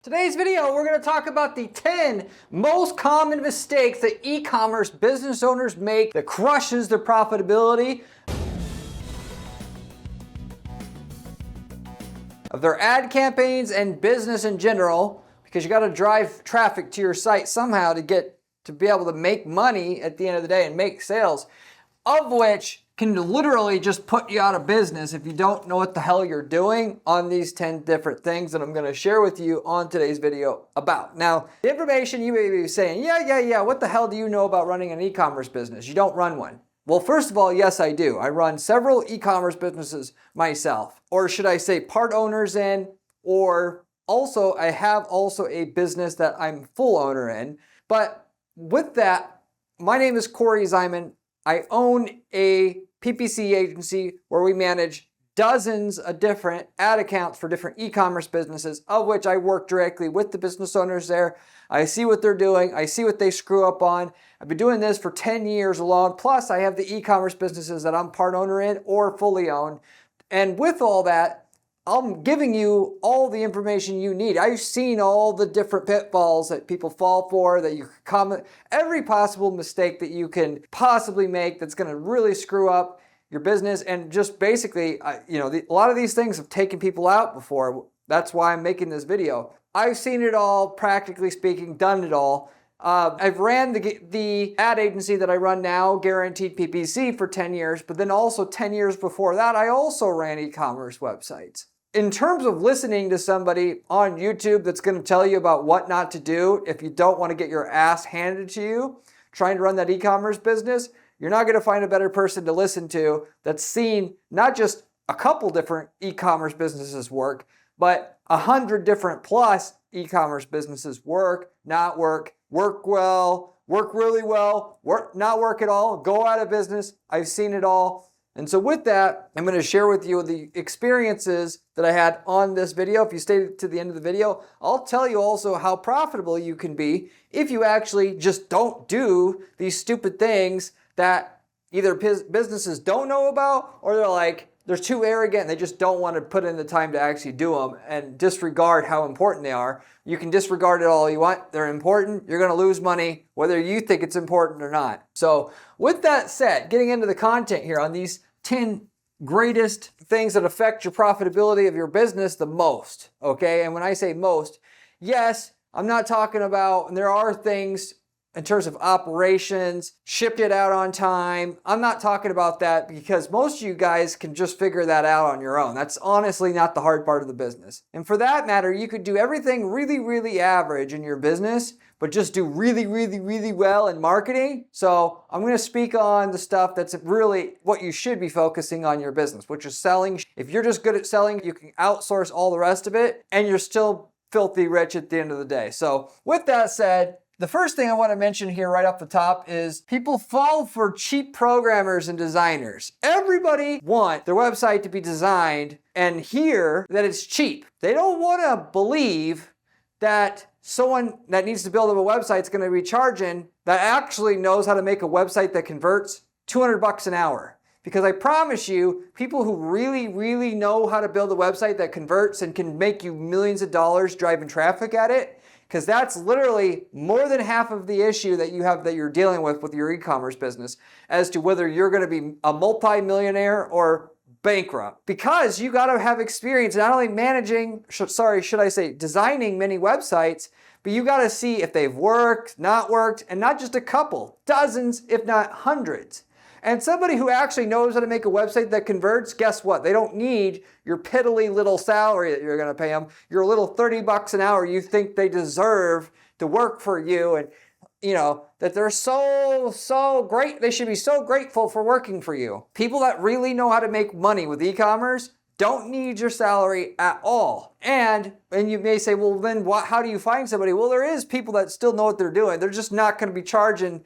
Today's video, we're going to talk about the 10 most common mistakes that e-commerce business owners make that crushes their profitability of their ad campaigns and business in general, because you got to drive traffic to your site somehow to be able to make money at the end of the day and make sales, of which can literally just put you out of business if you don't know what the hell you're doing on these 10 different things that I'm going to share with you on today's video about. Now, the information you may be saying, yeah, what the hell do you know about running an e-commerce business? You don't run one. Well, first of all, yes, I do. I run several e-commerce businesses myself, or should I say part owners in, or also I have also a business that I'm full owner in. But with that, my name is Corey Zyman. I own a PPC agency where we manage dozens of different ad accounts for different e-commerce businesses, of which I work directly with the business owners there. I see what they're doing. I see what they screw up on. I've been doing this for 10 years alone. Plus, I have the e-commerce businesses that I'm part owner in or fully owned. And with all that, I'm giving you all the information you need. I've seen all the different pitfalls that people fall for, that you can comment, every possible mistake that you can possibly make that's going to really screw up your business. And just basically, a lot of these things have taken people out before. That's why I'm making this video. I've seen it all, practically speaking, done it all. I've ran the ad agency that I run now, Guaranteed PPC, for 10 years, but then also 10 years before that, I also ran e-commerce websites. In terms of listening to somebody on YouTube that's going to tell you about what not to do if you don't want to get your ass handed to you trying to run that e-commerce business, you're not going to find a better person to listen to that's seen not just a couple different e-commerce businesses work, but 100 different plus e-commerce businesses work, not work, work well, work really well, not work at all, go out of business. I've seen it all. And so with that, I'm going to share with you the experiences that I had on this video. If you stay to the end of the video, I'll tell you also how profitable you can be if you actually just don't do these stupid things that either businesses don't know about, or they're too arrogant and they just don't want to put in the time to actually do them and disregard how important they are. You can disregard it all you want. They're important. You're going to lose money whether you think it's important or not. So with that said, getting into the content here on these 10 greatest things that affect your profitability of your business the most, okay? And when I say most, yes, I'm not talking about, and there are things in terms of operations, shipped it out on time. I'm not talking about that because most of you guys can just figure that out on your own. That's honestly not the hard part of the business. And for that matter, you could do everything really, really average in your business, but just do really, really, really well in marketing. So I'm going to speak on the stuff that's really what you should be focusing on your business, which is selling. If you're just good at selling, you can outsource all the rest of it and you're still filthy rich at the end of the day. So with that said, the first thing I want to mention here right off the top is people fall for cheap programmers and designers. Everybody wants their website to be designed and hear that it's cheap. They don't want to believe that someone that needs to build up a website is going to be charging that actually knows how to make a website that converts $200 an hour. Because I promise you, people who really, really know how to build a website that converts and can make you millions of dollars driving traffic at it, because that's literally more than half of the issue that you have that you're dealing with your e-commerce business as to whether you're going to be a multi-millionaire or bankrupt. Because you got to have experience not only designing many websites, but you got to see if they've worked, not worked, and not just a couple, dozens, if not hundreds. And somebody who actually knows how to make a website that converts, guess what? They don't need your piddly little salary that you're going to pay them. Your little $30 an hour you think they deserve to work for you, and that they're so great. They should be so grateful for working for you. People that really know how to make money with e-commerce don't need your salary at all. And you may say, well, then how do you find somebody? Well, there is people that still know what they're doing. They're just not going to be charging,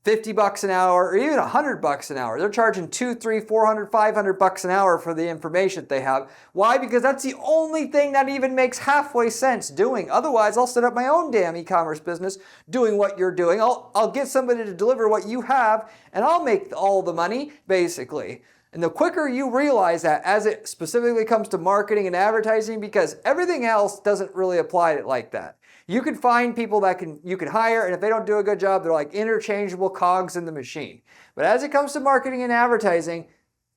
$50 an hour or even $100 an hour. They're charging $200, $300, $400, $500 an hour for the information they have. Why? Because that's the only thing that even makes halfway sense doing. Otherwise, I'll set up my own damn e-commerce business doing what you're doing. I'll get somebody to deliver what you have and I'll make all the money, basically. And the quicker you realize that as it specifically comes to marketing and advertising, because everything else doesn't really apply to it like that. You can find people that you can hire, and if they don't do a good job, they're like interchangeable cogs in the machine. But as it comes to marketing and advertising,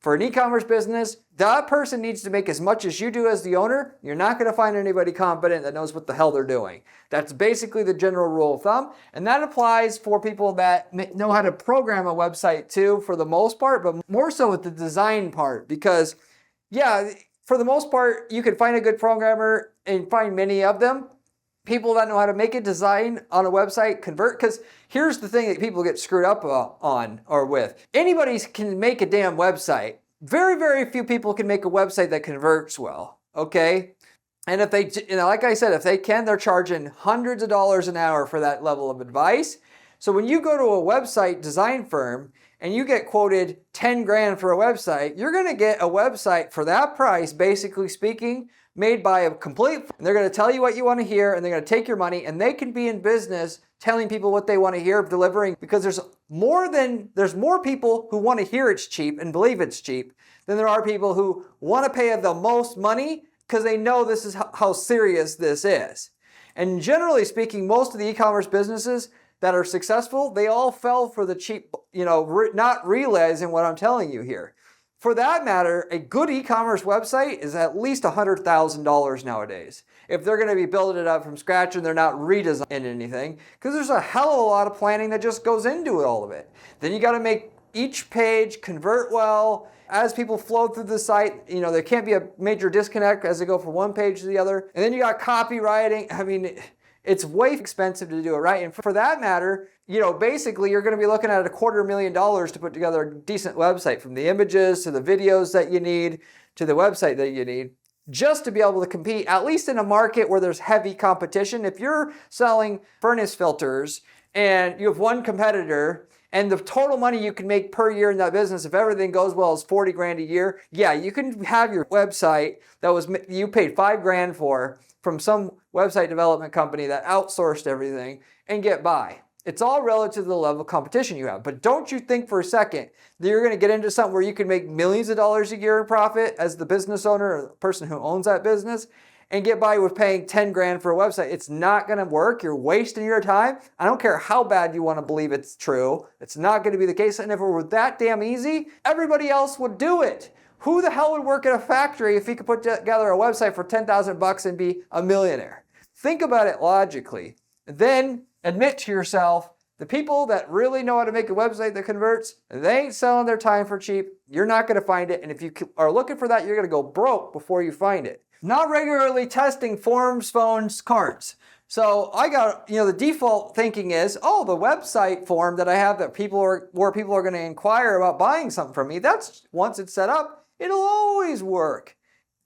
for an e-commerce business, that person needs to make as much as you do as the owner. You're not going to find anybody competent that knows what the hell they're doing. That's basically the general rule of thumb. And that applies for people that know how to program a website too, for the most part, but more so with the design part. Because, yeah, for the most part, you can find a good programmer and find many of them. People that know how to make a design on a website convert, because here's the thing that people get screwed up on or with. Anybody can make a damn website. Very, very few people can make a website that converts well, okay? And if they, like I said, if they can, they're charging hundreds of dollars an hour for that level of advice. So when you go to a website design firm and you get quoted 10 grand for a website, you're gonna get a website for that price, basically speaking, made by a complete, and they're going to tell you what you want to hear, and they're going to take your money, and they can be in business telling people what they want to hear, delivering, because there's more people who want to hear it's cheap and believe it's cheap than there are people who want to pay the most money because they know this is how serious this is. And generally speaking, most of the e-commerce businesses that are successful, they all fell for the cheap, not realizing what I'm telling you here. For that matter, a good e-commerce website is at least $100,000 nowadays. If they're going to be building it up from scratch and they're not redesigning anything, because there's a hell of a lot of planning that just goes into all of it. Then you got to make each page convert well. As people flow through the site, there can't be a major disconnect as they go from one page to the other. And then you got copywriting. I mean, it's way expensive to do it right. And for that matter, basically you're going to be looking at $250,000 to put together a decent website, from the images to the videos that you need to the website that you need, just to be able to compete, at least in a market where there's heavy competition. If you're selling furnace filters and you have one competitor and the total money you can make per year in that business, if everything goes well, is 40 grand a year, yeah, you can have your website that you paid 5 grand for from some website development company that outsourced everything and get by. It's all relative to the level of competition you have. But don't you think for a second that you're going to get into something where you can make millions of dollars a year in profit as the business owner or the person who owns that business and get by with paying 10 grand for a website. It's not going to work. You're wasting your time. I don't care how bad you want to believe it's true. It's not going to be the case. And if it were that damn easy, everybody else would do it. Who the hell would work at a factory if he could put together a website for $10,000 and be a millionaire? Think about it logically. Then admit to yourself, the people that really know how to make a website that converts, they ain't selling their time for cheap. You're not going to find it. And if you are looking for that, you're going to go broke before you find it. Not regularly testing forms, phones, cards. So I got, the default thinking is, the website form that I have where people are going to inquire about buying something from me, that's, once it's set up, it'll always work.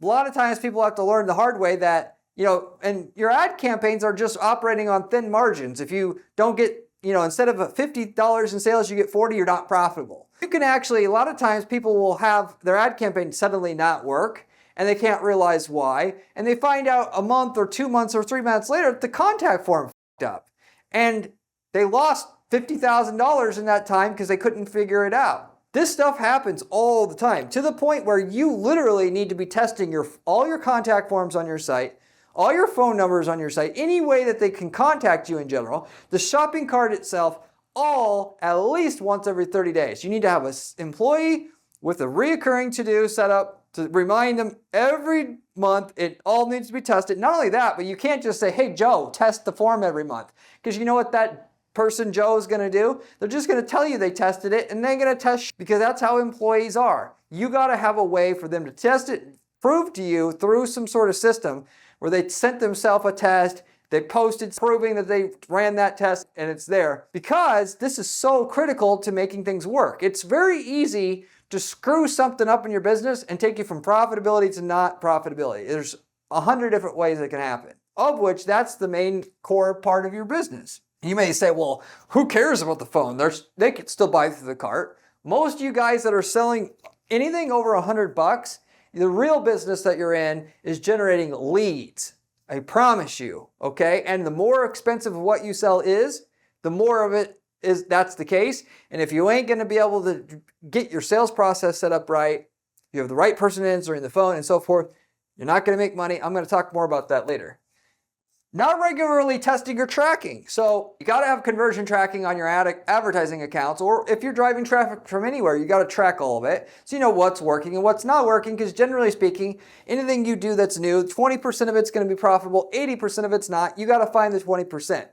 A lot of times people have to learn the hard way that, and your ad campaigns are just operating on thin margins. If you don't get, instead of $50 in sales, you get 40, you're not profitable. You can actually, a lot of times people will have their ad campaign suddenly not work and they can't realize why. And they find out a month or 2 months or 3 months later, the contact form f***ed up. And they lost $50,000 in that time because they couldn't figure it out. This stuff happens all the time, to the point where you literally need to be testing all your contact forms on your site, all your phone numbers on your site, any way that they can contact you in general, the shopping cart itself, all at least once every 30 days. You need to have an employee with a reoccurring to-do set up to remind them every month. It all needs to be tested. Not only that, but you can't just say, hey, Joe, test the form every month. Because you know what that person Joe is going to do? They're just going to tell you they tested it and they're going to test, because that's how employees are. You got to have a way for them to test it, prove to you through some sort of system where they sent themselves a test, they posted proving that they ran that test, and it's there. Because this is so critical to making things work. It's very easy to screw something up in your business and take you from profitability to not profitability. There's 100 different ways it can happen, of which that's the main core part of your business. You may say, well, who cares about the phone? They can still buy through the cart. Most of you guys that are selling anything over $100, the real business that you're in is generating leads. I promise you, okay? And the more expensive what you sell is, the more of it that's the case. And if you ain't going to be able to get your sales process set up right, you have the right person answering the phone and so forth, you're not going to make money. I'm going to talk more about that later. Not regularly testing or tracking. So you got to have conversion tracking on your advertising accounts, or if you're driving traffic from anywhere, you got to track all of it so you know what's working and what's not working, because generally speaking, anything you do that's new, 20% of it's going to be profitable, 80% of it's not. You got to find the 20%.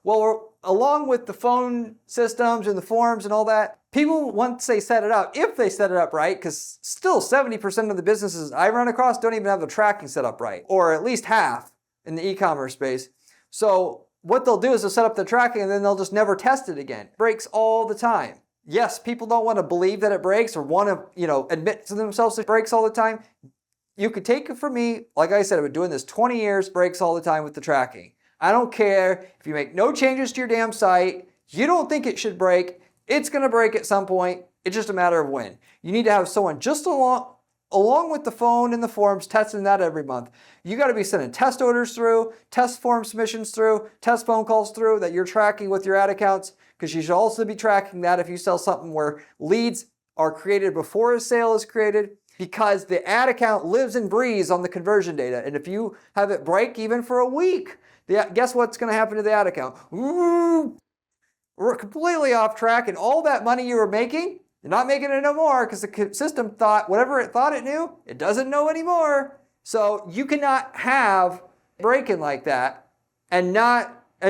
Well, along with the phone systems and the forms and all that, people, once they set it up, if they set it up right, because still 70% of the businesses I run across don't even have the tracking set up right, or at least half in the e-commerce space. So what they'll do is they'll set up the tracking and then they'll just never test it again. It breaks all the time. Yes, people don't want to believe that it breaks or want to, admit to themselves it breaks all the time. You could take it from me. Like I said, I've been doing this 20 years, breaks all the time with the tracking. I don't care if you make no changes to your damn site. You don't think it should break. It's going to break at some point. It's just a matter of when. You need to have someone just along with the phone and the forms, testing that every month. You got to be sending test orders through, test form submissions through, test phone calls through that you're tracking with your ad accounts, because you should also be tracking that if you sell something where leads are created before a sale is created, because the ad account lives and breathes on the conversion data. And if you have it break even for a week, guess what's going to happen to the ad account? Ooh, we're completely off track, and all that money you were making, you're not making it no more, because the system thought whatever it thought it knew, it doesn't know anymore. So you cannot have breaking like that and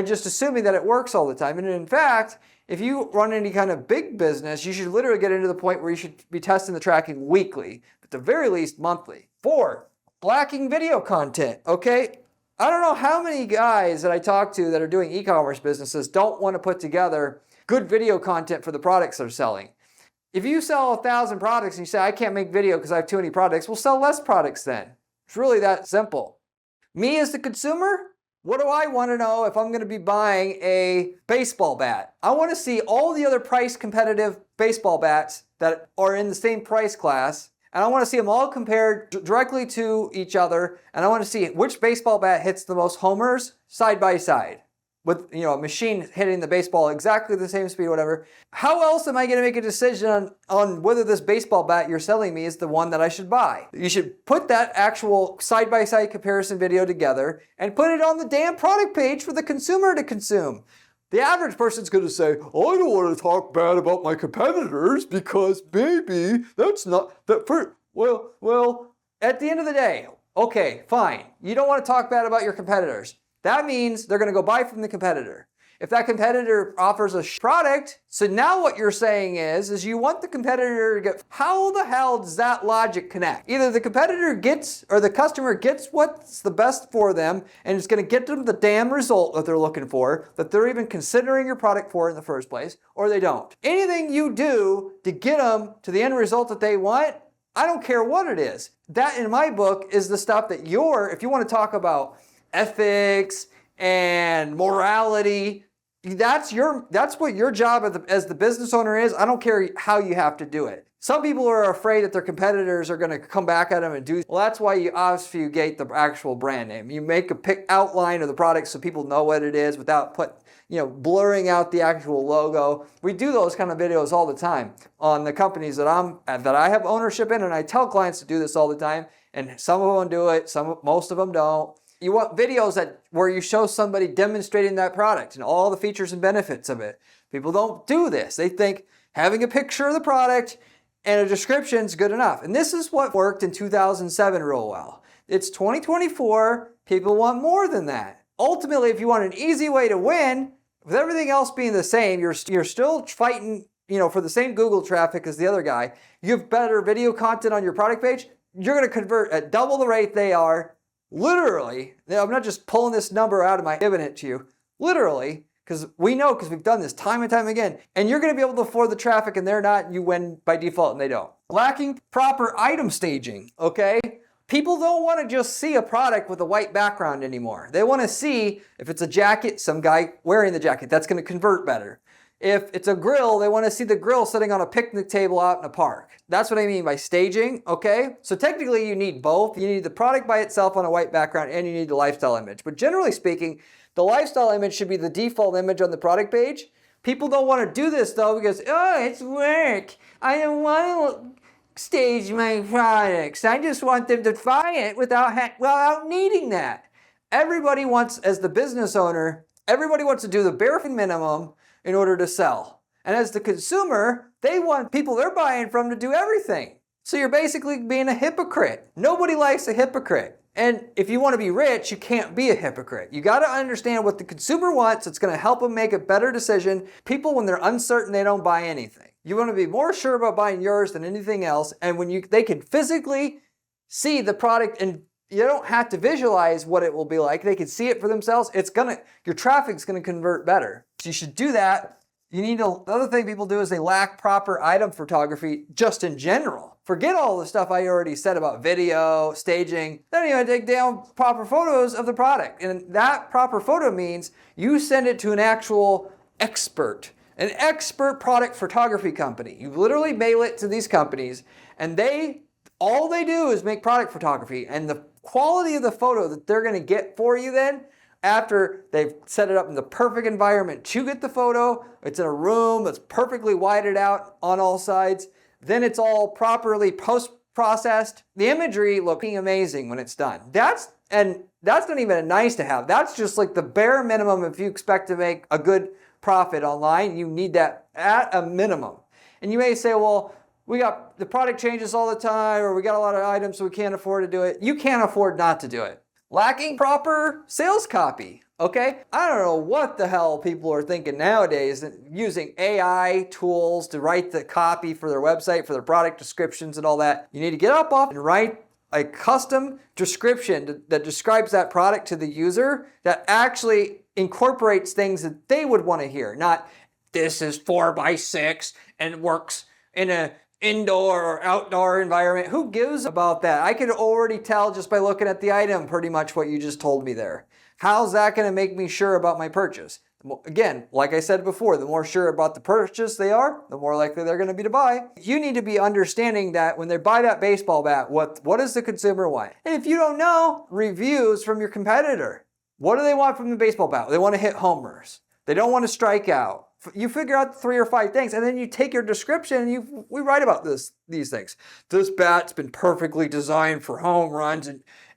just assuming that it works all the time. And in fact, if you run any kind of big business, you should literally get into the point where you should be testing the tracking weekly, at the very least monthly. 4, blacking video content, okay? I don't know how many guys that I talk to that are doing e-commerce businesses don't want to put together good video content for the products they're selling. If you sell 1,000 products and you say, I can't make video because I have too many products, well, sell less products then. It's really that simple. Me as the consumer, what do I want to know if I'm going to be buying a baseball bat? I want to see all the other price competitive baseball bats that are in the same price class, and I want to see them all compared directly to each other, and I want to see which baseball bat hits the most homers side by side, with a machine hitting the baseball exactly the same speed, whatever. How else am I going to make a decision on whether this baseball bat you're selling me is the one that I should buy? You should put that actual side-by-side comparison video together and put it on the damn product page for the consumer to consume. The average person's going to say, I don't want to talk bad about my competitors because maybe that's not that. Well, at the end of the day, okay, fine. You don't want to talk bad about your competitors. That means they're going to go buy from the competitor. If that competitor offers a product, so now what you're saying is you want the competitor to get, how the hell does that logic connect? Either the competitor gets, or the customer gets what's the best for them, and it's going to get them the damn result that they're looking for, that they're even considering your product for in the first place, or they don't. Anything you do to get them to the end result that they want, I don't care what it is. That, in my book, is the stuff that if you want to talk about ethics and morality, that's what your job as the business owner is. I don't care how you have to do it. Some people are afraid that their competitors are going to come back at them and do. Well, that's why you obfuscate the actual brand name. You make a outline of the product so people know what it is without blurring out the actual logo. We do those kind of videos all the time on the companies that I have ownership in, and I tell clients to do this all the time. And some of them do it, most of them don't. You want videos where you show somebody demonstrating that product and all the features and benefits of it. People don't do this. They think having a picture of the product and a description is good enough. And this is what worked in 2007 real well. It's 2024. People want more than that. Ultimately, if you want an easy way to win, with everything else being the same, you're still fighting, for the same Google traffic as the other guy. You have better video content on your product page. You're going to convert at double the rate they are. Literally, I'm not just pulling this number out of my, giving it to you. Literally, because we've done this time and time again. And you're going to be able to afford the traffic and they're not, and you win by default and they don't. Lacking proper item staging, okay? People don't want to just see a product with a white background anymore. They want to see if it's a jacket, some guy wearing the jacket. That's going to convert better. If it's a grill, they want to see the grill sitting on a picnic table out in a park. That's what I mean by staging, okay? So technically you need both. You need the product by itself on a white background and you need the lifestyle image. But generally speaking, the lifestyle image should be the default image on the product page. People don't want to do this though because, oh, it's work. I don't want to stage my products. I just want them to buy it without needing that. Everybody wants, as the business owner, everybody wants to do the bare minimum in order to sell. And as the consumer, they want people they're buying from to do everything. So you're basically being a hypocrite. Nobody likes a hypocrite. And if you want to be rich, you can't be a hypocrite. You got to understand what the consumer wants. It's going to help them make a better decision. People, when they're uncertain, they don't buy anything. You want to be more sure about buying yours than anything else. And when they can physically see the product, and you don't have to visualize what it will be like. They can see it for themselves. Your traffic's going to convert better. So you should do that. The other thing people do is they lack proper item photography just in general. Forget all the stuff I already said about video, staging. They don't even take down proper photos of the product. And that proper photo means you send it to an actual expert, an expert product photography company. You literally mail it to these companies, and all they do is make product photography. And the quality of the photo that they're going to get for you then, after they've set it up in the perfect environment to get the photo, it's in a room that's perfectly whited out on all sides, then it's all properly post-processed. The imagery looking amazing when it's done. That's not even a nice to have. That's just like the bare minimum. If you expect to make a good profit online, you need that at a minimum. And you may say, well, the product changes all the time, or we got a lot of items so we can't afford to do it. You can't afford not to do it. Lacking proper sales copy, okay? I don't know what the hell people are thinking nowadays, using AI tools to write the copy for their website, for their product descriptions and all that. You need to get up and write a custom description that describes that product to the user that actually incorporates things that they would want to hear. Not, this is 4x6 and works in a indoor or outdoor environment. Who gives about that? I could already tell just by looking at the item pretty much what you just told me there. How's that going to make me sure about my purchase? Again, like I said before, the more sure about the purchase they are, the more likely they're going to be to buy. You need to be understanding that when they buy that baseball bat, what does the consumer want? And if you don't know, reviews from your competitor. What do they want from the baseball bat? They want to hit homers. They don't want to strike out. You figure out 3 or 5 things, and then you take your description and we write about these things. This bat's been perfectly designed for home runs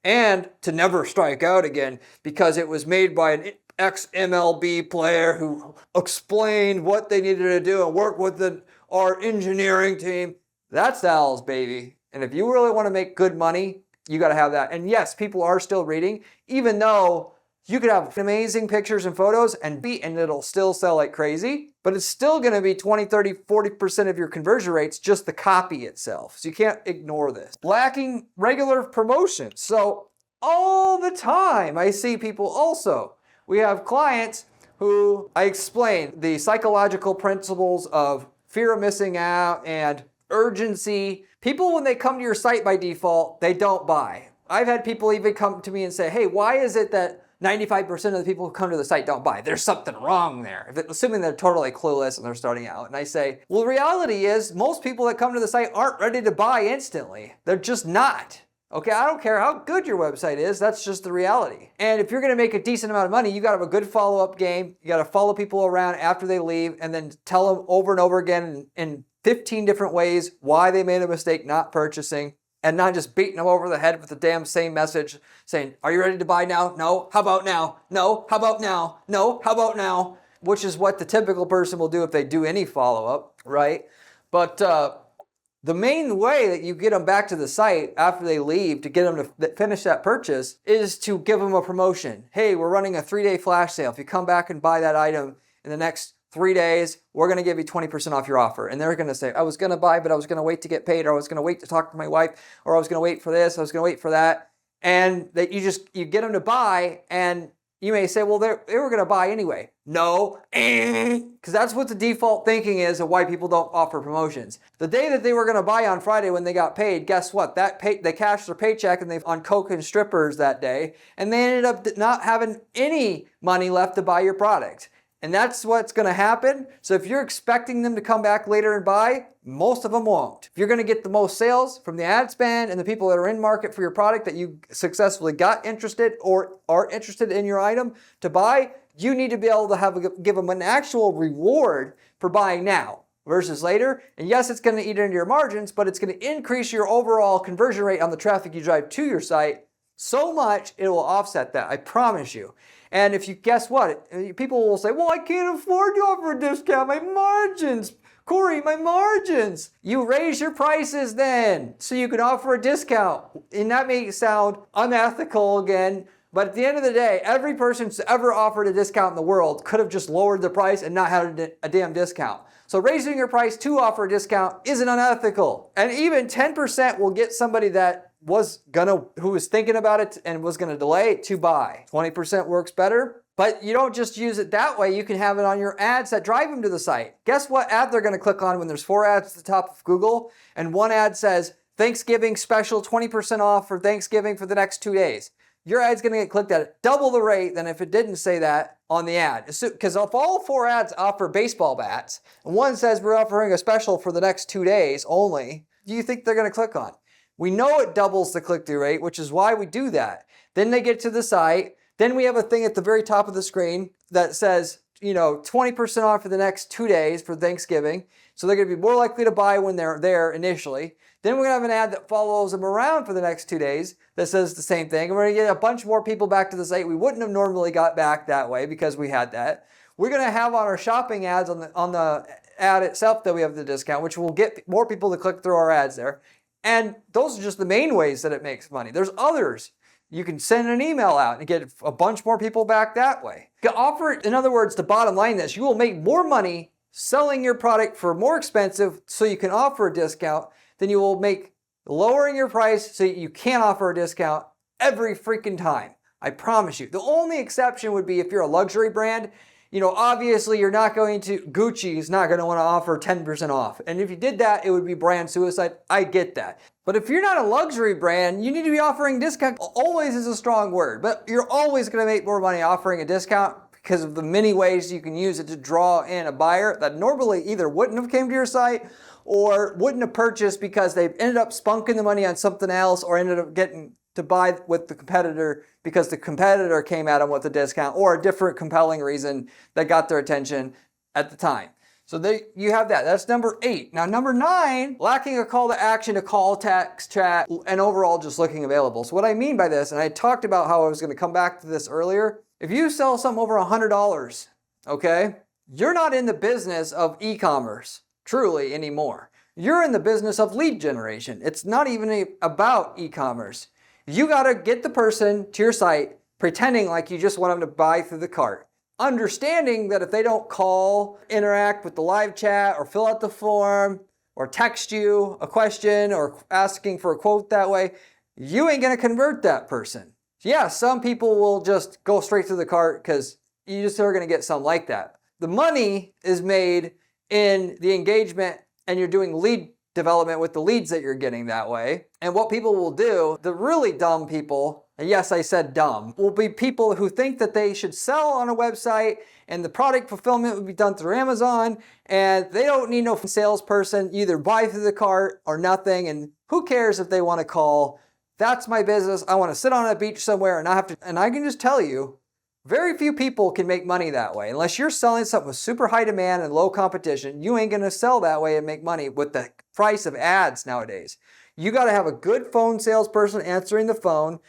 and to never strike out again because it was made by an ex-MLB player who explained what they needed to do and work with our engineering team. That's Al's baby. And if you really want to make good money, you got to have that. And yes, people are still reading, even though you could have amazing pictures and photos and it'll still sell like crazy, but it's still going to be 20, 30, 40% of your conversion rates, just the copy itself. So you can't ignore this. Lacking regular promotions. So all the time I see people also, we have clients who I explain the psychological principles of fear of missing out and urgency. People, when they come to your site by default, they don't buy. I've had people even come to me and say, hey, why is it that 95% of the people who come to the site don't buy? There's something wrong there. Assuming they're totally clueless and they're starting out. And I say, well, the reality is most people that come to the site aren't ready to buy instantly. They're just not. Okay, I don't care how good your website is, that's just the reality. And if you're gonna make a decent amount of money, you gotta have a good follow-up game. You gotta follow people around after they leave and then tell them over and over again in 15 different ways why they made a mistake not purchasing, and not just beating them over the head with the damn same message saying, are you ready to buy now? No. How about now? No. How about now? No. How about now? Which is what the typical person will do if they do any follow-up, right? But the main way that you get them back to the site after they leave to get them to finish that purchase is to give them a promotion. Hey, we're running a 3-day flash sale. If you come back and buy that item in the next 3 days, we're going to give you 20% off your offer. And they're going to say, I was going to buy, but I was going to wait to get paid, or I was going to wait to talk to my wife, or I was going to wait for this, I was going to wait for that. And that you get them to buy, and you may say, well, they were going to buy anyway. No, because that's what the default thinking is of why people don't offer promotions. The day that they were going to buy on Friday when they got paid, guess what? They cashed their paycheck and they've on coke and strippers that day, and they ended up not having any money left to buy your product. And that's what's going to happen. So if you're expecting them to come back later and buy, most of them won't. If you're going to get the most sales from the ad spend and the people that are in market for your product that you successfully got interested or are interested in your item to buy, you need to be able to give them an actual reward for buying now versus later. And yes, it's going to eat into your margins, but it's going to increase your overall conversion rate on the traffic you drive to your site so much it will offset that. I promise you. And if you guess what, people will say, well, I can't afford to offer a discount. My margins, Corey, my margins. You raise your prices then so you can offer a discount. And that may sound unethical again, but at the end of the day, every person who's ever offered a discount in the world could have just lowered the price and not had a damn discount. So raising your price to offer a discount isn't unethical. And even 10% will get somebody who was thinking about it and was gonna delay to buy. 20% works better, but you don't just use it that way. You can have it on your ads that drive them to the site. Guess what ad they're gonna click on when there's 4 ads at the top of Google and one ad says, Thanksgiving special, 20% off for Thanksgiving for the next 2 days. Your ad's gonna get clicked at double the rate than if it didn't say that on the ad. Because if all 4 ads offer baseball bats, and one says we're offering a special for the next 2 days only, do you think they're gonna click on? We know it doubles the click-through rate, which is why we do that. Then they get to the site. Then we have a thing at the very top of the screen that says, 20% off for the next 2 days for Thanksgiving. So they're going to be more likely to buy when they're there initially. Then we're going to have an ad that follows them around for the next 2 days that says the same thing. And we're going to get a bunch more people back to the site we wouldn't have normally got back that way because we had that. We're going to have on our shopping ads on the ad itself that we have the discount, which will get more people to click through our ads there. And those are just the main ways that it makes money. There's others. You can send an email out and get a bunch more people back that way. In other words, the bottom line is you will make more money selling your product for more expensive so you can offer a discount than you will make lowering your price so you can't offer a discount every freaking time. I promise you. The only exception would be if you're a luxury brand. Obviously Gucci is not going to want to offer 10% off. And if you did that, it would be brand suicide. I get that. But if you're not a luxury brand, you need to be offering discount. Always is a strong word, but you're always going to make more money offering a discount because of the many ways you can use it to draw in a buyer that normally either wouldn't have came to your site or wouldn't have purchased because they've ended up spunking the money on something else or ended up getting to buy with the competitor because the competitor came at them with a discount or a different compelling reason that got their attention at the time. So you have that. That's number 8. Now number 9, lacking a call to action, a call, text, chat, and overall just looking available. So what I mean by this, and I talked about how I was going to come back to this earlier, if you sell something over $100, okay, you're not in the business of e-commerce truly anymore. You're in the business of lead generation. It's not even about e-commerce. You got to get the person to your site pretending like you just want them to buy through the cart. Understanding that if they don't call, interact with the live chat, or fill out the form, or text you a question, or asking for a quote that way, you ain't going to convert that person. Yeah, some people will just go straight through the cart because you just are going to get some like that. The money is made in the engagement and you're doing lead development with the leads that you're getting that way. And what people will do, the really dumb people, and yes, I said dumb, will be people who think that they should sell on a website and the product fulfillment would be done through Amazon and they don't need no salesperson, either buy through the cart or nothing. And who cares if they want to call? That's my business. I want to sit on a beach somewhere and not have to, and I can just tell you, very few people can make money that way. Unless you're selling something with super high demand and low competition, you ain't going to sell that way and make money with the price of ads nowadays. You got to have a good phone salesperson answering the phone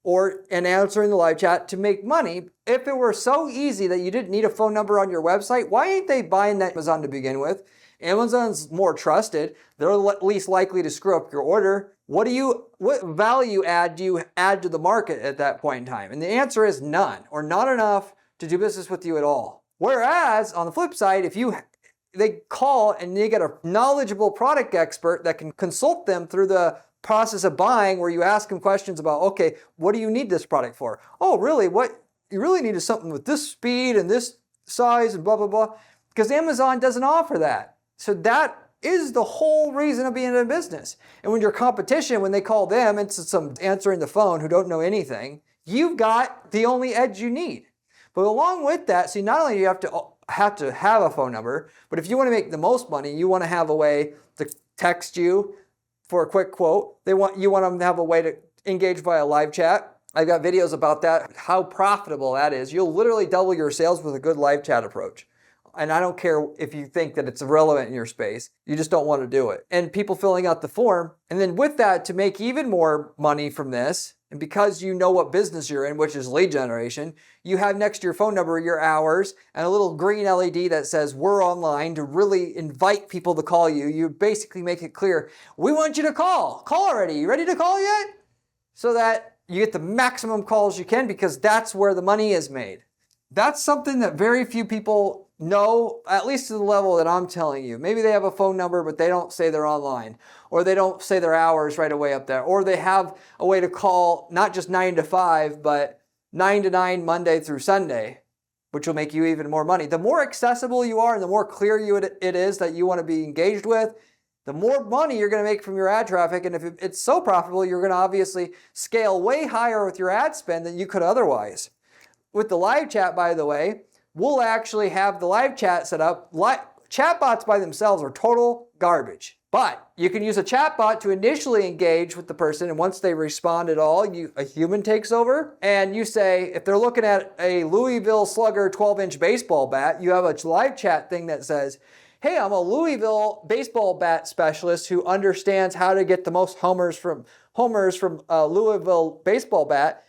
and answering the live chat to make money. If it were so easy that you didn't need a phone number on your website, why ain't they buying that Amazon to begin with? Amazon's more trusted. They're least likely to screw up your order. What value add do you add to the market at that point in time? And the answer is none, or not enough to do business with you at all. Whereas on the flip side, if they call and they get a knowledgeable product expert that can consult them through the process of buying, where you ask them questions about, okay, what do you need this product for? Oh, really? What you really need is something with this speed and this size and blah, blah, blah. Because Amazon doesn't offer that. So that is the whole reason of being in a business. And when your competition, when they call them, it's some answering the phone who don't know anything, you've got the only edge you need. But along with that, see, not only do you have to have a phone number, but if you want to make the most money, you want to have a way to text you for a quick quote. You want them to have a way to engage via live chat. I've got videos about that, how profitable that is. You'll literally double your sales with a good live chat approach. And I don't care if you think that it's irrelevant in your space. You just don't want to do it. And people filling out the form. And then with that, to make even more money from this, and because you know what business you're in, which is lead generation, you have next to your phone number your hours and a little green LED that says we're online to really invite people to call you. You basically make it clear, we want you to call. Call already. You ready to call yet? So that you get the maximum calls you can, because that's where the money is made. That's something that very few people know, at least to the level that I'm telling you. Maybe they have a phone number, but they don't say they're online, or they don't say their hours right away up there, or they have a way to call not just 9 to 5, but 9 to 9 Monday through Sunday, which will make you even more money. The more accessible you are and the more clear it is that you want to be engaged with, the more money you're going to make from your ad traffic. And if it's so profitable, you're going to obviously scale way higher with your ad spend than you could otherwise. With the live chat, by the way, we'll actually have the live chat set up. Chatbots by themselves are total garbage. But you can use a chatbot to initially engage with the person, and once they respond at all, a human takes over. And you say, if they're looking at a Louisville Slugger 12-inch baseball bat, you have a live chat thing that says, hey, I'm a Louisville baseball bat specialist who understands how to get the most homers from Louisville baseball bat.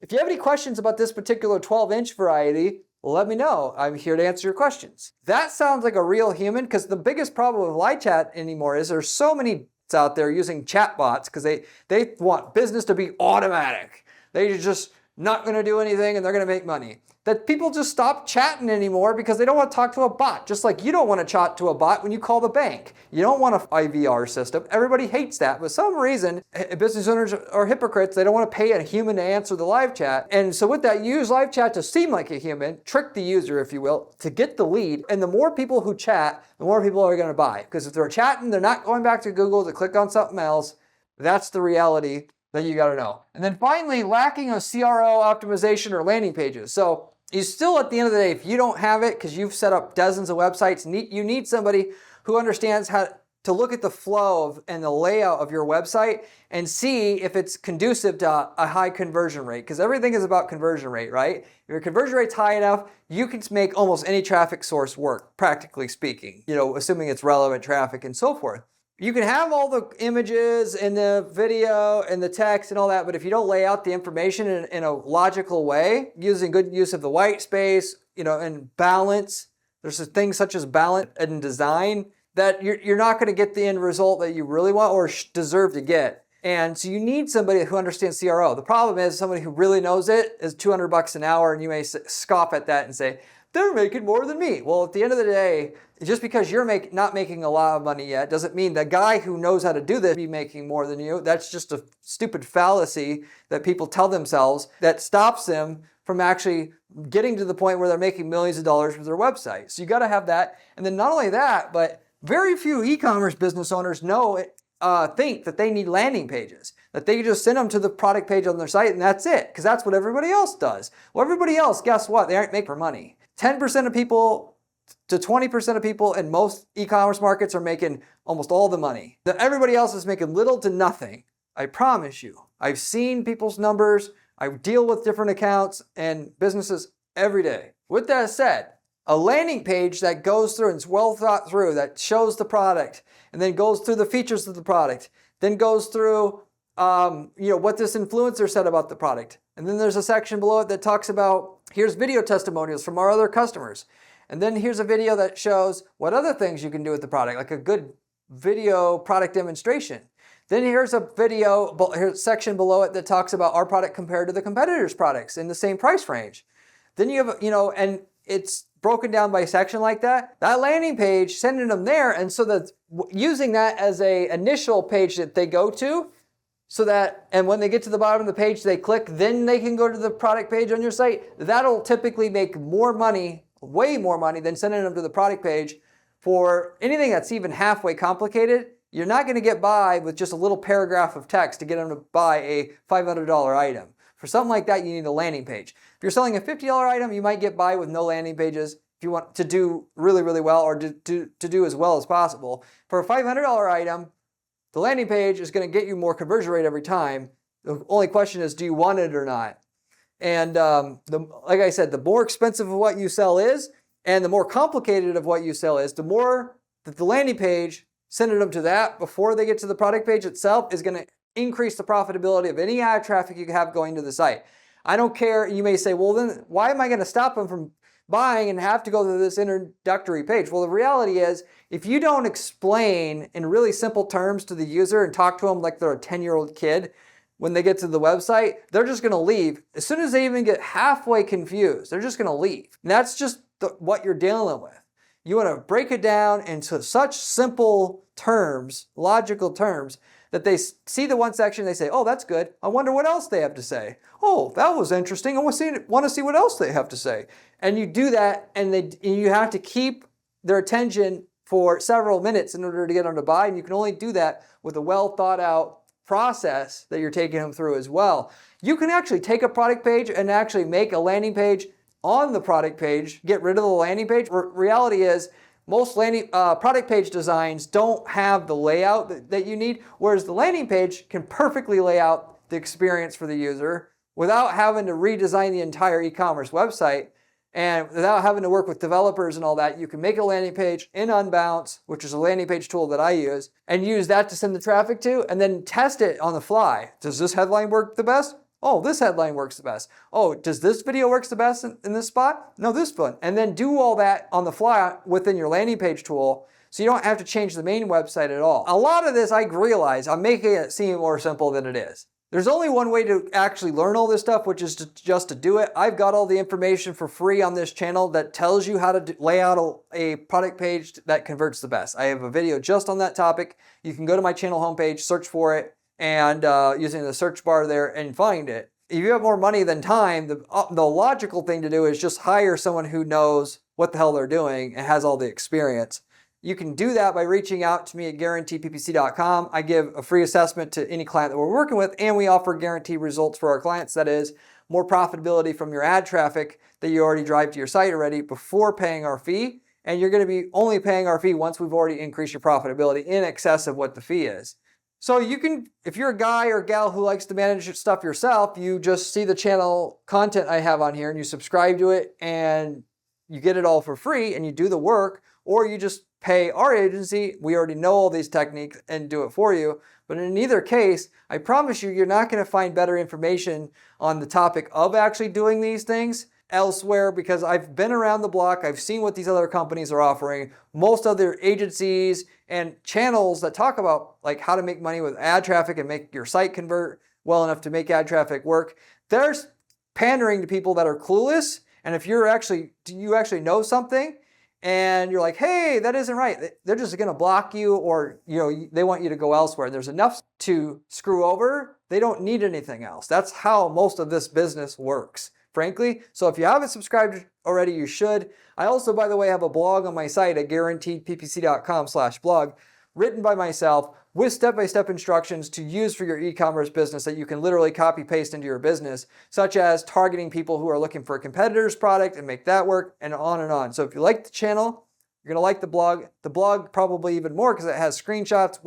If you have any questions about this particular 12-inch variety, let me know. I'm here to answer your questions. That sounds like a real human, because the biggest problem with live chat anymore is there's so many out there using chatbots because they want business to be automatic. They're just not going to do anything and they're going to make money. That people just stop chatting anymore because they don't want to talk to a bot. Just like you don't want to chat to a bot when you call the bank. You don't want an IVR system. Everybody hates that. For some reason, business owners are hypocrites. They don't want to pay a human to answer the live chat. And so with that, you use live chat to seem like a human, trick the user, if you will, to get the lead. And the more people who chat, the more people are going to buy. Because if they're chatting, they're not going back to Google to click on something else. That's the reality that you got to know. And then finally, lacking a CRO optimization or landing pages. So you still, at the end of the day, if you don't have it because you've set up dozens of websites, you need somebody who understands how to look at the flow and the layout of your website and see if it's conducive to a high conversion rate, because everything is about conversion rate, right? If your conversion rate's high enough, you can make almost any traffic source work, practically speaking, assuming it's relevant traffic and so forth. You can have all the images and the video and the text and all that, but if you don't lay out the information in a logical way, using good use of the white space, and balance, there's things such as balance and design that you're not going to get the end result that you really want or deserve to get. And so you need somebody who understands CRO. The problem is somebody who really knows it is $200 an hour, and you may scoff at that and say, they're making more than me. Well, at the end of the day, just because you're not making a lot of money yet doesn't mean the guy who knows how to do this be making more than you. That's just a stupid fallacy that people tell themselves that stops them from actually getting to the point where they're making millions of dollars with their website. So you got to have that. And then not only that, but very few e-commerce business owners think that they need landing pages, that they can just send them to the product page on their site and that's it, because that's what everybody else does. Well, everybody else, guess what? They aren't making money. 10% of people to 20% of people in most e-commerce markets are making almost all the money. Everybody else is making little to nothing. I promise you. I've seen people's numbers. I deal with different accounts and businesses every day. With that said, a landing page that goes through and is well thought through, that shows the product and then goes through the features of the product, then goes through what this influencer said about the product. And then there's a section below it that talks about, here's video testimonials from our other customers. And then here's a video that shows what other things you can do with the product, like a good video product demonstration. Then here's a section below it that talks about our product compared to the competitors' products in the same price range. Then you have, and it's broken down by section like that. That landing page, sending them there, and so that using that as a initial page that they go to, so that, and when they get to the bottom of the page, they click, then they can go to the product page on your site. That'll typically make more money, way more money than sending them to the product page for anything that's even halfway complicated. You're not going to get by with just a little paragraph of text to get them to buy a $500 item. For something like that, you need a landing page. If you're selling a $50 item, you might get by with no landing pages if you want to do really, really well or to do as well as possible. For a $500 item, the landing page is going to get you more conversion rate every time. The only question is, do you want it or not? And like I said, the more expensive of what you sell is, and the more complicated of what you sell is, the more that the landing page, sending them to that before they get to the product page itself, is going to increase the profitability of any ad traffic you have going to the site. I don't care. You may say, well, then why am I going to stop them from buying and have to go to this introductory page? Well, the reality is, if you don't explain in really simple terms to the user and talk to them like they're a 10-year-old kid, when they get to the website, they're just going to leave. As soon as they even get halfway confused, they're just going to leave. And that's just what you're dealing with. You want to break it down into such simple terms, logical terms, that they see the one section, they say, oh, that's good. I wonder what else they have to say. Oh, that was interesting. I want to see what else they have to say. And you do that, and you have to keep their attention for several minutes in order to get them to buy. And you can only do that with a well thought out process that you're taking them through as well. You can actually take a product page and actually make a landing page on the product page, get rid of the landing page. Reality is, most product page designs don't have the layout that you need, whereas the landing page can perfectly lay out the experience for the user without having to redesign the entire e-commerce website and without having to work with developers and all that. You can make a landing page in Unbounce, which is a landing page tool that I use, and use that to send the traffic to, and then test it on the fly. Does this headline work the best? Oh, this headline works the best. Oh, does this video work the best in this spot? No, this one. And then do all that on the fly within your landing page tool, so you don't have to change the main website at all. A lot of this, I realize, I'm making it seem more simple than it is. There's only one way to actually learn all this stuff, which is just to do it. I've got all the information for free on this channel that tells you how to lay out a product page that converts the best. I have a video just on that topic. You can go to my channel homepage, search for it, and using the search bar there and find it. If you have more money than time, the logical thing to do is just hire someone who knows what the hell they're doing and has all the experience. You can do that by reaching out to me at guaranteedppc.com. I give a free assessment to any client that we're working with, and we offer guaranteed results for our clients. That is, more profitability from your ad traffic that you already drive to your site already before paying our fee. And you're going to be only paying our fee once we've already increased your profitability in excess of what the fee is. So you can, if you're a guy or gal who likes to manage your stuff yourself, you just see the channel content I have on here and you subscribe to it and you get it all for free and you do the work, or you just pay our agency. We already know all these techniques and do it for you. But in either case, I promise you, you're not going to find better information on the topic of actually doing these things elsewhere, because I've been around the block. I've seen what these other companies are offering. Most other agencies and channels that talk about like how to make money with ad traffic and make your site convert well enough to make ad traffic work, they're pandering to people that are clueless. And if you actually know something and you're like, hey, that isn't right, they're just going to block you, or they want you to go elsewhere. There's enough to screw over. They don't need anything else. That's how most of this business works, frankly. So if you haven't subscribed already, you should. I also, by the way, have a blog on my site at guaranteedppc.com/blog, written by myself with step-by-step instructions to use for your e-commerce business that you can literally copy-paste into your business, such as targeting people who are looking for a competitor's product and make that work, and on and on. So if you like the channel, you're going to like the blog probably even more, because it has screenshots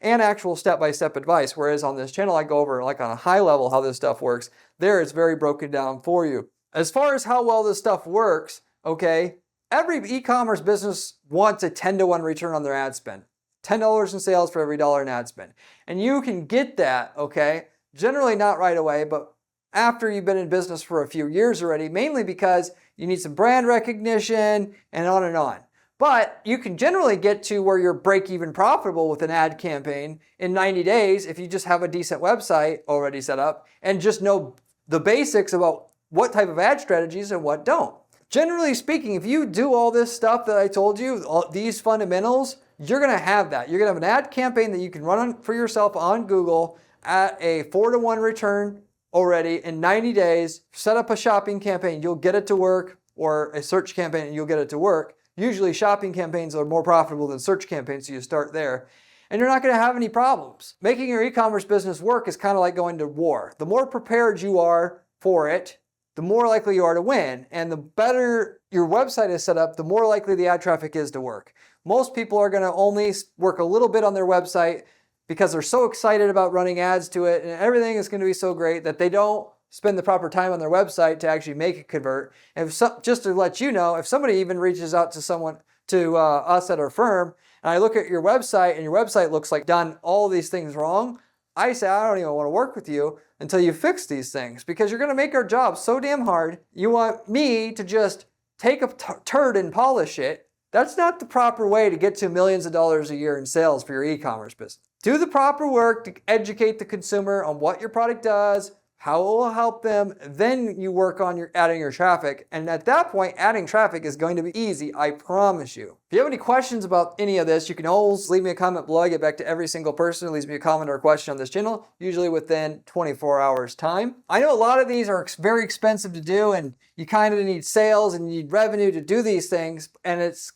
and actual step-by-step advice, whereas on this channel I go over like on a high level how this stuff works. There it's very broken down for you. As far as how well this stuff works, okay, every e-commerce business wants a 10-to-1 return on their ad spend. $10 in sales for every dollar in ad spend. And you can get that, okay, generally not right away, but after you've been in business for a few years already, mainly because you need some brand recognition and on and on. But you can generally get to where you're break-even profitable with an ad campaign in 90 days if you just have a decent website already set up and just know the basics about what type of ad strategies and what don't. Generally speaking, if you do all this stuff that I told you, these fundamentals, you're going to have that. You're going to have an ad campaign that you can run for yourself on Google at a 4-to-1 return already in 90 days. Set up a shopping campaign, you'll get it to work, or a search campaign and you'll get it to work. Usually shopping campaigns are more profitable than search campaigns, so you start there. And you're not going to have any problems. Making your e-commerce business work is kind of like going to war. The more prepared you are for it, the more likely you are to win. And the better your website is set up, the more likely the ad traffic is to work. Most people are going to only work a little bit on their website because they're so excited about running ads to it and everything is going to be so great that they don't spend the proper time on their website to actually make it convert. And just to let you know, if somebody even reaches out to us at our firm, and I look at your website and your website looks like done all these things wrong, I say, I don't even want to work with you until you fix these things, because you're going to make our job so damn hard. You want me to just take a turd and polish it. That's not the proper way to get to millions of dollars a year in sales for your e-commerce business. Do the proper work to educate the consumer on what your product does, how it will help them, then you work on adding your traffic. And at that point, adding traffic is going to be easy, I promise you. If you have any questions about any of this, you can always leave me a comment below. I get back to every single person who leaves me a comment or a question on this channel, usually within 24 hours time. I know a lot of these are very expensive to do, and you kind of need sales and you need revenue to do these things, and it's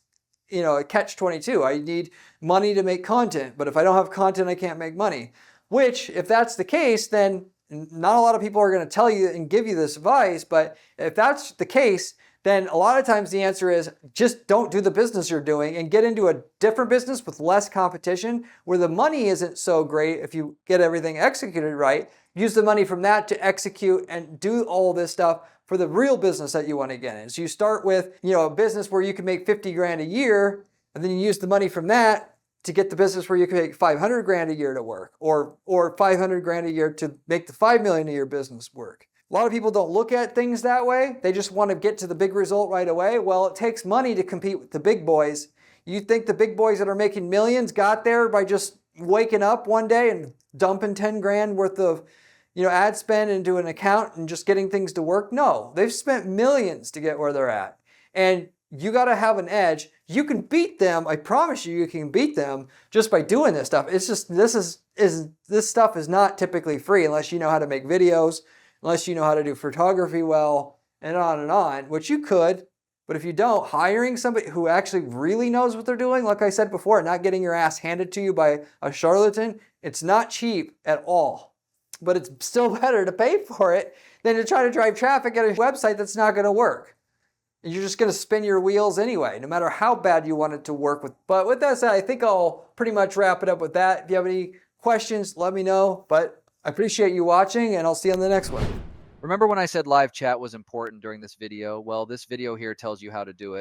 a catch-22. I need money to make content, but if I don't have content, I can't make money. Which, if that's the case, then not a lot of people are going to tell you and give you this advice, but if that's the case, then a lot of times the answer is just don't do the business you're doing and get into a different business with less competition where the money isn't so great. If you get everything executed right, use the money from that to execute and do all this stuff for the real business that you want to get in. So you start with, a business where you can make 50 grand a year, and then you use the money from that to get the business where you can make 500 grand a year to work, or 500 grand a year to make the 5 million a year business work. A lot of people don't look at things that way. They just want to get to the big result right away. Well, it takes money to compete with the big boys. You think the big boys that are making millions got there by just waking up one day and dumping 10 grand worth of ad spend into an account and just getting things to work? No, they've spent millions to get where they're at. And you got to have an edge. You can beat them. I promise you can beat them just by doing this stuff. It's just, this stuff is not typically free unless you know how to make videos, unless you know how to do photography well, and on, which you could. But if you don't, hiring somebody who actually really knows what they're doing, like I said before, not getting your ass handed to you by a charlatan, it's not cheap at all. But it's still better to pay for it than to try to drive traffic at a website that's not going to work. You're just going to spin your wheels anyway, no matter how bad you want it to work with. But with that said, I think I'll pretty much wrap it up with that. If you have any questions, let me know. But I appreciate you watching, and I'll see you on the next one. Remember when I said live chat was important during this video? Well, this video here tells you how to do it.